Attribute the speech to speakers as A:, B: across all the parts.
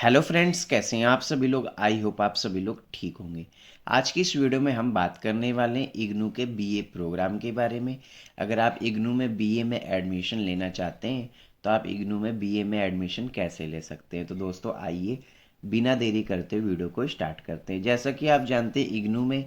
A: Hello friends, कैसे हैं आप सभी लोग। आई होप आप सभी लोग ठीक होंगे। आज की इस वीडियो में हम बात करने वाले हैं इग्नू के बीए प्रोग्राम के बारे में। अगर आप इग्नू में बीए में एडमिशन लेना चाहते हैं तो आप इग्नू में बीए में एडमिशन कैसे ले सकते हैं। तो दोस्तों आइए बिना देरी करते वीडियो को स्टार्ट करते हैं। जैसा कि आप जानते हैं इग्नू में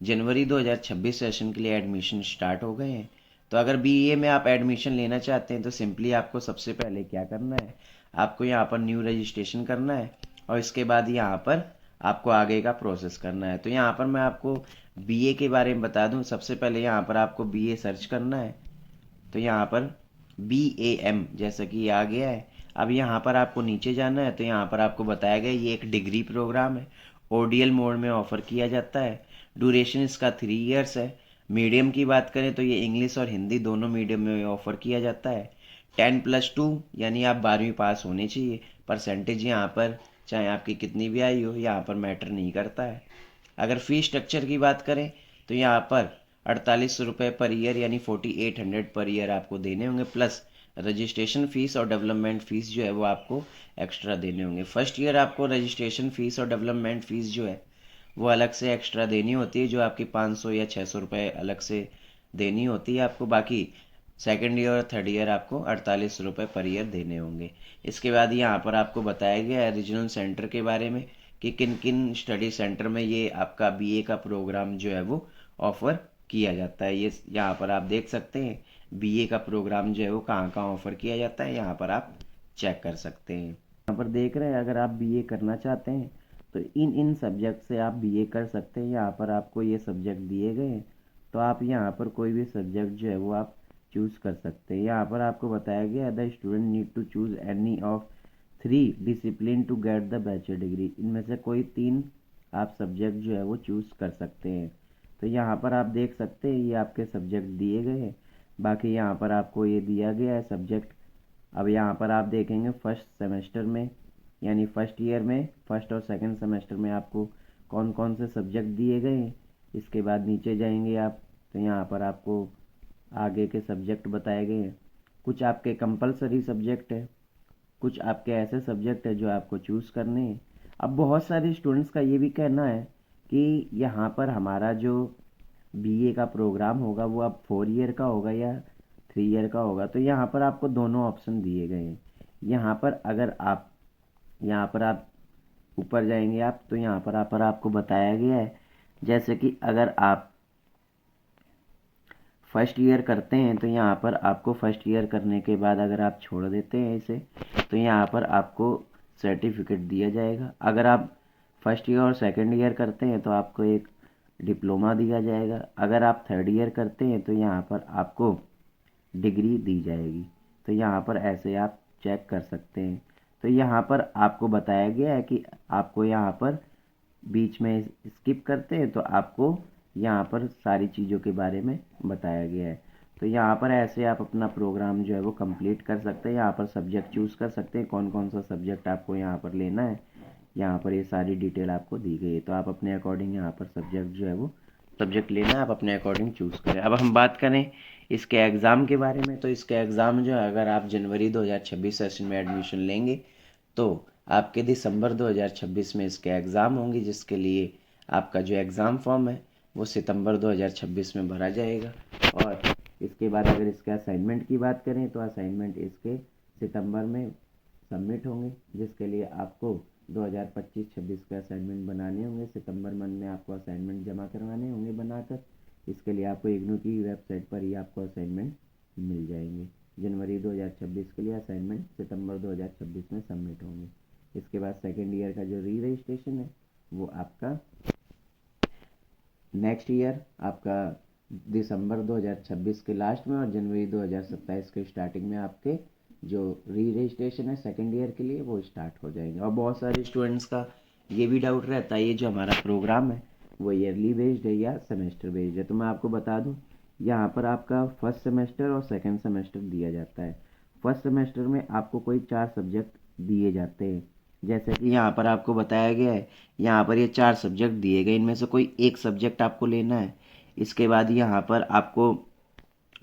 A: जनवरी 2026 सेशन के लिए एडमिशन स्टार्ट हो गए हैं। तो अगर बीए में आप एडमिशन लेना चाहते हैं तो सिंपली आपको सबसे पहले क्या करना है, आपको यहाँ पर न्यू रजिस्ट्रेशन करना है और इसके बाद यहाँ पर आपको आगे का प्रोसेस करना है। तो यहाँ पर मैं आपको बीए के बारे में बता दूँ। सबसे पहले यहाँ पर आपको बीए सर्च करना है। तो यहाँ पर BAM जैसा कि ये आ गया है। अब यहाँ पर आपको नीचे जाना है तो यहाँ पर आपको बताया गया ये एक डिग्री प्रोग्राम है। ओडीएल मोड में ऑफ़र किया जाता है। ड्यूरेशन इसका 3 इयर्स है। मीडियम की बात करें तो ये इंग्लिश और हिंदी दोनों मीडियम में ऑफ़र किया जाता है। 10+2 यानी आप 12वीं पास होने चाहिए। परसेंटेज यहाँ पर चाहे आपकी कितनी भी आई हो यहाँ पर मैटर नहीं करता है। अगर फ़ीस स्ट्रक्चर की बात करें तो यहाँ पर 48 रुपये पर ईयर यानी 4800 पर ईयर आपको देने होंगे, प्लस रजिस्ट्रेशन फ़ीस और डेवलपमेंट फ़ीस जो है वो आपको एक्स्ट्रा देने होंगे। फर्स्ट ईयर आपको रजिस्ट्रेशन फ़ीस और डेवलपमेंट फ़ीस जो है वो अलग से एक्स्ट्रा देनी होती है, जो आपकी 500 या 600 रुपये अलग से देनी होती है आपको। बाकी सेकेंड ईयर और थर्ड ईयर आपको 48 रुपये पर ईयर देने होंगे। इसके बाद यहाँ पर आपको बताया गया है रीजनल सेंटर के बारे में कि किन किन स्टडी सेंटर में ये आपका बीए का प्रोग्राम जो है वो ऑफ़र किया जाता है। ये यहाँ पर आप देख सकते हैं बीए का प्रोग्राम जो है वो कहाँ कहाँ ऑफ़र किया जाता है, यहाँ पर आप चेक कर सकते हैं। यहाँ पर देख रहे हैं अगर आप बीए करना चाहते हैं तो इन इन सब्जेक्ट से आप बीए कर सकते हैं। यहाँ पर आपको ये सब्जेक्ट दिए गए हैं तो आप यहाँ पर कोई भी सब्जेक्ट जो है वो आप चूज़ कर सकते हैं। यहाँ पर आपको बताया गया है the student need to choose any of 3 discipline to get the bachelor degree. इनमें से कोई 3 आप सब्जेक्ट जो है वो चूज़ कर सकते हैं। तो यहाँ पर आप देख सकते हैं ये आपके सब्जेक्ट दिए गए हैं। बाकी यहाँ पर आपको ये दिया गया है सब्जेक्ट। अब यहाँ पर आप देखेंगे फर्स्ट सेमेस्टर में यानी फर्स्ट ईयर में फर्स्ट और सेकंड सेमेस्टर में आपको कौन कौन से सब्जेक्ट दिए गए हैं। इसके बाद नीचे जाएंगे आप तो यहाँ पर आपको आगे के सब्जेक्ट बताए गए हैं। कुछ आपके कंपलसरी सब्जेक्ट है, कुछ आपके ऐसे सब्जेक्ट है जो आपको चूज़ करने हैं। अब बहुत सारे स्टूडेंट्स का ये भी कहना है कि यहाँ पर हमारा जो बीए का प्रोग्राम होगा वो अब 4 ईयर का होगा या 3 ईयर का होगा। तो यहाँ पर आपको दोनों ऑप्शन दिए गए हैं। यहाँ पर अगर आप यहाँ पर आप ऊपर जाएंगे आप तो यहाँ पर आपको बताया गया है जैसे कि अगर आप फर्स्ट ईयर करते हैं तो यहाँ पर आपको फर्स्ट ईयर करने के बाद अगर आप छोड़ देते हैं इसे तो यहाँ पर आपको सर्टिफिकेट दिया जाएगा। अगर आप फर्स्ट ईयर और सेकंड ईयर करते हैं तो आपको एक डिप्लोमा दिया जाएगा। अगर आप थर्ड ईयर करते हैं तो यहाँ पर आपको डिग्री दी जाएगी। तो यहाँ पर ऐसे आप चेक कर सकते हैं। तो यहाँ पर आपको बताया गया है कि आपको यहाँ पर बीच में स्किप करते हैं तो आपको यहाँ पर सारी चीज़ों के बारे में बताया गया है। तो यहाँ पर ऐसे आप अपना प्रोग्राम जो है वो कंप्लीट कर सकते हैं। यहाँ पर सब्जेक्ट चूज़ कर सकते हैं कौन कौन सा सब्जेक्ट आपको यहाँ पर लेना है। यहाँ पर ये सारी डिटेल आपको दी गई है तो आप अपने अकॉर्डिंग यहाँ पर सब्जेक्ट जो है वो सब्जेक्ट लेना है आप अपने अकॉर्डिंग चूज़ करें। अब हम बात करें इसके एग्ज़ाम के बारे में तो इसके एग्ज़ाम जो है अगर आप जनवरी 2026 सेशन में एडमिशन लेंगे तो आपके दिसंबर 2026 में इसके एग्ज़ाम होंगे, जिसके लिए आपका जो एग्ज़ाम फॉर्म है वो सितंबर 2026 में भरा जाएगा। और इसके बाद अगर इसके असाइनमेंट की बात करें तो असाइनमेंट इसके सितंबर में सबमिट होंगे, जिसके लिए आपको 2025-26 के असाइनमेंट बनाने होंगे। सितंबर मंथ में आपको असाइनमेंट जमा करवाने होंगे बनाकर। इसके लिए आपको इग्नू की वेबसाइट पर ही आपको असाइनमेंट मिल जाएंगे। जनवरी 2026 के लिए असाइनमेंट सितंबर 2026 में सबमिट होंगे। इसके बाद सेकेंड ईयर का जो री रजिस्ट्रेशन है वो आपका नेक्स्ट ईयर आपका दिसंबर 2026 के लास्ट में और जनवरी 2027 के स्टार्टिंग में आपके जो री रजिस्ट्रेशन है सेकेंड ईयर के लिए वो स्टार्ट हो जाएंगे। और बहुत सारे स्टूडेंट्स का ये भी डाउट रहता है ये जो हमारा प्रोग्राम है वो ईयरली बेस्ड है या सेमेस्टर बेस्ड है। तो मैं आपको बता दूं यहाँ पर आपका फर्स्ट सेमेस्टर और सेकेंड सेमेस्टर दिया जाता है। फर्स्ट सेमेस्टर में आपको कोई 4 सब्जेक्ट दिए जाते हैं, जैसे कि यहाँ पर आपको बताया गया है। यहाँ पर ये 4 सब्जेक्ट दिए गए, इनमें से कोई एक सब्जेक्ट आपको लेना है। इसके बाद यहाँ पर आपको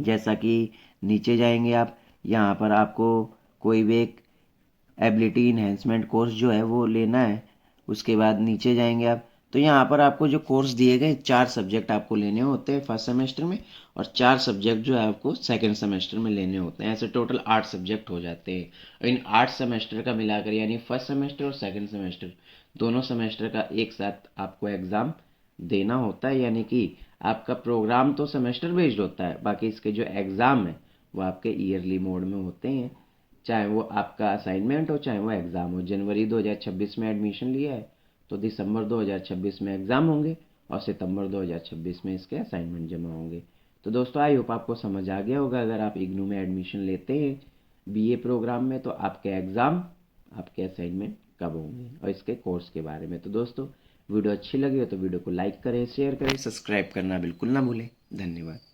A: जैसा कि नीचे जाएंगे आप यहाँ पर आपको कोई भी एक एबिलिटी इन्हेंसमेंट कोर्स जो है वो लेना है। उसके बाद नीचे जाएंगे आप, तो यहाँ पर आपको जो कोर्स दिए गए 4 सब्जेक्ट आपको लेने होते हैं फर्स्ट सेमेस्टर में, और 4 सब्जेक्ट जो है आपको सेकंड सेमेस्टर में लेने होते हैं। ऐसे टोटल 8 सब्जेक्ट हो जाते हैं। और इन 8 सेमेस्टर का मिलाकर, यानी फर्स्ट सेमेस्टर और सेकंड सेमेस्टर दोनों सेमेस्टर का एक साथ आपको एग्ज़ाम देना होता है। यानी कि आपका प्रोग्राम तो सेमेस्टर बेस्ड होता है, बाकी इसके जो एग्ज़ाम है वो आपके ईयरली मोड में होते हैं। चाहे वो आपका असाइनमेंट हो, चाहे वो एग्ज़ाम हो। जनवरी 2026 में एडमिशन लिया है तो दिसंबर 2026 में एग्ज़ाम होंगे, और सितंबर 2026 में इसके असाइनमेंट जमा होंगे। तो दोस्तों, आई होप आपको समझ आ गया होगा। अगर आप इग्नू में एडमिशन लेते हैं बीए प्रोग्राम में, तो आपके एग्ज़ाम, आपके असाइनमेंट कब होंगे, और इसके कोर्स के बारे में। तो दोस्तों, वीडियो अच्छी लगी हो तो वीडियो को लाइक करें, शेयर करें, सब्सक्राइब करना बिल्कुल ना भूलें। धन्यवाद।